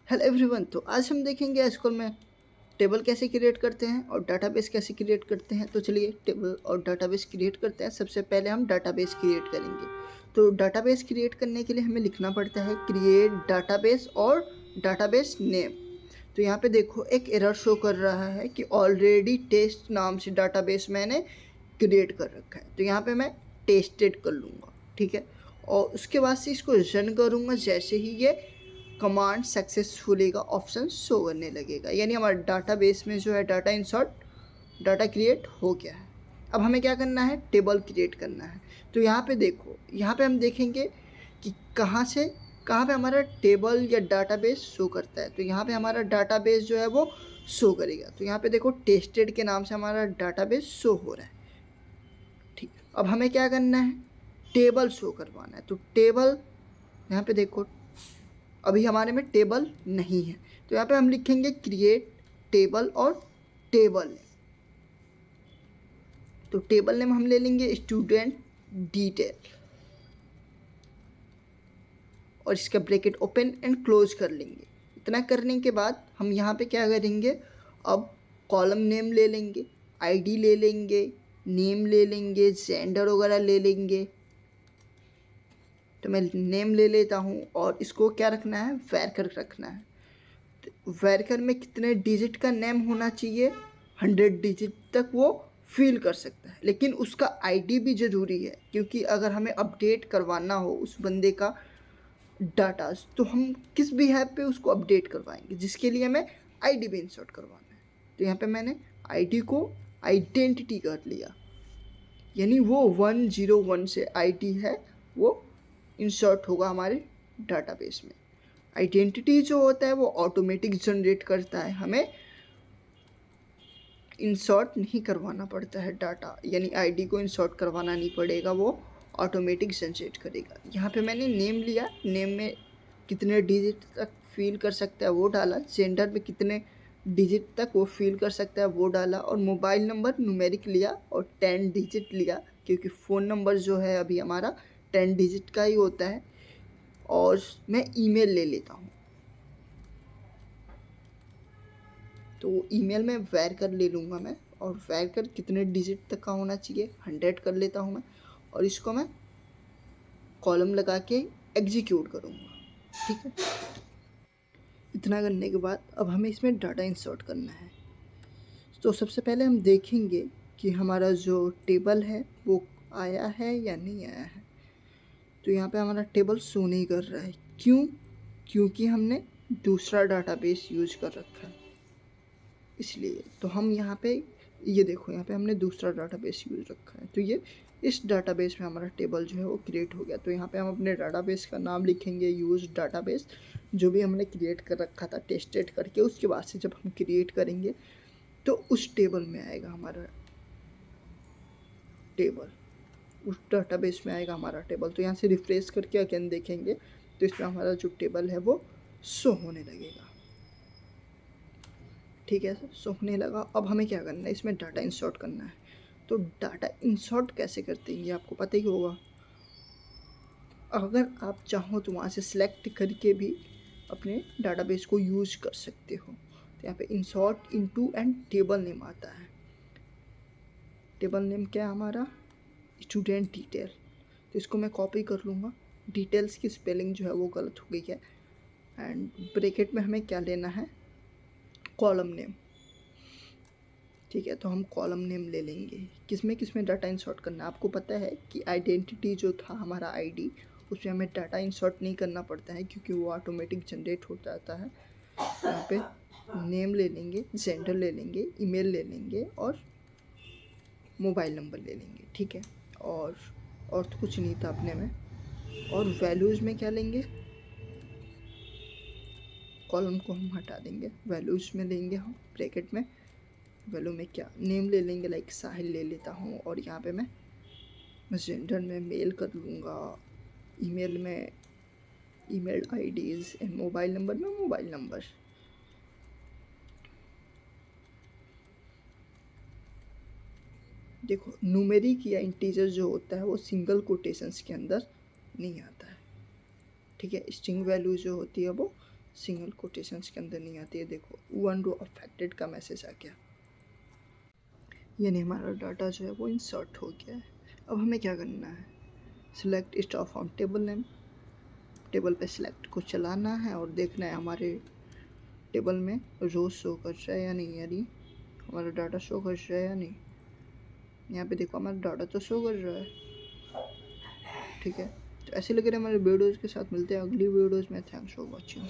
Hello everyone. तो आज हम देखेंगे एसक्यूएल में टेबल कैसे क्रिएट करते हैं और डाटाबेस कैसे क्रिएट करते हैं। तो चलिए टेबल और डाटाबेस क्रिएट करते हैं। सबसे पहले हम डाटाबेस क्रिएट करेंगे। तो डाटाबेस क्रिएट करने के लिए हमें लिखना पड़ता है क्रिएट डाटाबेस और डाटाबेस नेम। तो यहाँ पे देखो एक एरर शो कर रहा है कि ऑलरेडी टेस्ट नाम से डाटाबेस मैंने क्रिएट कर रखा है। तो यहाँ पे मैं टेस्टेड कर लूँगा, ठीक है। और उसके बाद से इसको रन करूँगा। जैसे ही ये कमांड सक्सेसफुली का ऑप्शन शो करने लगेगा, यानी हमारे डाटाबेस में जो है डाटा इंसर्ट डाटा क्रिएट हो गया है। अब हमें क्या करना है, टेबल क्रिएट करना है। तो यहाँ पे देखो, यहाँ पे हम देखेंगे कि कहाँ से कहाँ पे हमारा टेबल या डाटाबेस शो करता है। तो यहाँ पे हमारा डाटाबेस जो है वो शो करेगा। तो यहाँ पे देखो टेस्टेड के नाम से हमारा डाटाबेस शो हो रहा है, ठीक। अब हमें क्या करना है, टेबल शो करवाना है। तो टेबल, यहाँ पे देखो अभी हमारे में टेबल नहीं है। तो यहाँ पे हम लिखेंगे क्रिएट टेबल और टेबल। तो टेबल नेम हम ले लेंगे स्टूडेंट डिटेल और इसका ब्रैकेट ओपन एंड क्लोज कर लेंगे। इतना करने के बाद हम यहाँ पे क्या करेंगे, अब कॉलम नेम ले लेंगे, आईडी ले लेंगे, नेम ले लेंगे, जेंडर वगैरह ले लेंगे। तो मैं नेम ले लेता हूँ और इसको क्या रखना है, वैरकर रखना है। वैरकर में कितने डिजिट का नेम होना चाहिए, 100 डिजिट तक वो फिल कर सकता है। लेकिन उसका आईडी भी ज़रूरी है, क्योंकि अगर हमें अपडेट करवाना हो उस बंदे का डाटा, तो हम किस भी ऐप पे उसको अपडेट करवाएंगे, जिसके लिए हमें आईडी भी इंसर्ट करवाना है। तो यहाँ पे मैंने आईडी को आइडेंटिटी कर लिया, यानी वो 101 से आईडी है वो इंसर्ट होगा हमारे डाटाबेस में। आइडेंटिटी जो होता है वो ऑटोमेटिक जनरेट करता है, हमें इंसर्ट नहीं करवाना पड़ता है डाटा, यानी आईडी को इंसर्ट करवाना नहीं पड़ेगा, वो ऑटोमेटिक जनरेट करेगा। यहाँ पे मैंने नेम लिया, नेम में कितने डिजिट तक फिल कर सकता है वो डाला, जेंडर में कितने डिजिट तक वो फिल कर सकता है वो डाला, और मोबाइल नंबर न्यूमेरिक लिया और 10 डिजिट लिया, क्योंकि फ़ोन नंबर जो है अभी हमारा 10 डिजिट का ही होता है। और मैं ईमेल ले लेता हूँ। तो ईमेल में वैरकर ले लूँगा मैं, और वैरकर कितने डिजिट तक का होना चाहिए, 100 कर लेता हूँ मैं। और इसको मैं कॉलम लगा के एग्जीक्यूट करूँगा, ठीक है। इतना करने के बाद अब हमें इसमें डाटा इंसर्ट करना है। तो सबसे पहले हम देखेंगे कि हमारा जो टेबल है वो आया है या नहीं आया है। तो यहाँ पे हमारा टेबल शो नहीं कर रहा है, क्यों? क्योंकि हमने दूसरा डाटाबेस यूज कर रखा है, इसलिए। तो हम यहाँ पे ये देखो, यहाँ पे हमने दूसरा डाटाबेस यूज रखा है। तो ये इस डाटाबेस में हमारा टेबल जो है वो क्रिएट हो गया। तो यहाँ पे हम अपने डाटाबेस का नाम लिखेंगे यूज डाटाबेस, जो भी हमने क्रिएट कर रखा था टेस्टेड करके। उसके बाद से जब हम क्रिएट करेंगे तो उस टेबल में आएगा हमारा टेबल, उस डाटाबेस में आएगा हमारा टेबल। तो यहाँ से रिफ्रेश करके अगेन देखेंगे तो इसमें हमारा जो टेबल है वो शो होने लगेगा, ठीक है। शो होने लगा। अब हमें क्या करना है, इसमें डाटा इंसर्ट करना है। तो डाटा इंसर्ट कैसे करते हैं ये आपको पता ही होगा। अगर आप चाहो तो वहाँ से सिलेक्ट करके भी अपने डाटाबेस को यूज कर सकते हो। तो यहाँ पे insert into and table name आता है। टेबल नेम क्या है हमारा, स्टूडेंट डिटेल। तो इसको मैं कॉपी कर लूँगा। डिटेल्स की स्पेलिंग जो है वो गलत हो गई है। एंड ब्रैकेट में हमें क्या लेना है, कॉलम नेम, ठीक है। तो हम कॉलम नेम ले लेंगे। किस में डाटा इंसर्ट करना है, आपको पता है कि आइडेंटिटी जो था हमारा आईडी, उसमें हमें डाटा इंसर्ट नहीं करना पड़ता है, क्योंकि वो ऑटोमेटिक जनरेट हो जाता है। यहाँ पे नेम ले लेंगे, जेंडर ले लेंगे, ईमेल ले लेंगे और मोबाइल नंबर ले लेंगे, ठीक है। और तो कुछ नहीं था अपने में। और वैल्यूज़ में क्या लेंगे, कॉलम को हम हटा देंगे, वैल्यूज़ में लेंगे हम ब्रैकेट में। वैल्यू में क्या, नेम ले लेंगे, लाइक साहिल ले लेता हूँ। और यहाँ पे मैं जेंडर में मेल कर लूँगा, ईमेल में email IDs and mobile number में मोबाइल नंबर। देखो न्यूमेरिक या इंटीजर जो होता है वो सिंगल कोटेशंस के अंदर नहीं आता है, ठीक है। स्ट्रिंग वैल्यू जो होती है वो सिंगल कोटेशंस के अंदर नहीं आती है। देखो वन रो अफेक्टेड का मैसेज आ गया, यानी हमारा डाटा जो है वो इंसर्ट हो गया है। अब हमें क्या करना है, select staff from table name, table पे सिलेक्ट को चलाना है और देखना है हमारे टेबल में रोज शो कर रहा है या नहीं, यानी हमारा डाटा शो कर रहा है या नहीं। यहाँ पे देखो हमारा डाटा तो शो कर रहा है, ठीक है। तो ऐसे लग रहे हमारे वीडियोज़ के साथ मिलते हैं अगली वीडियोज़ में। Thanks for watching.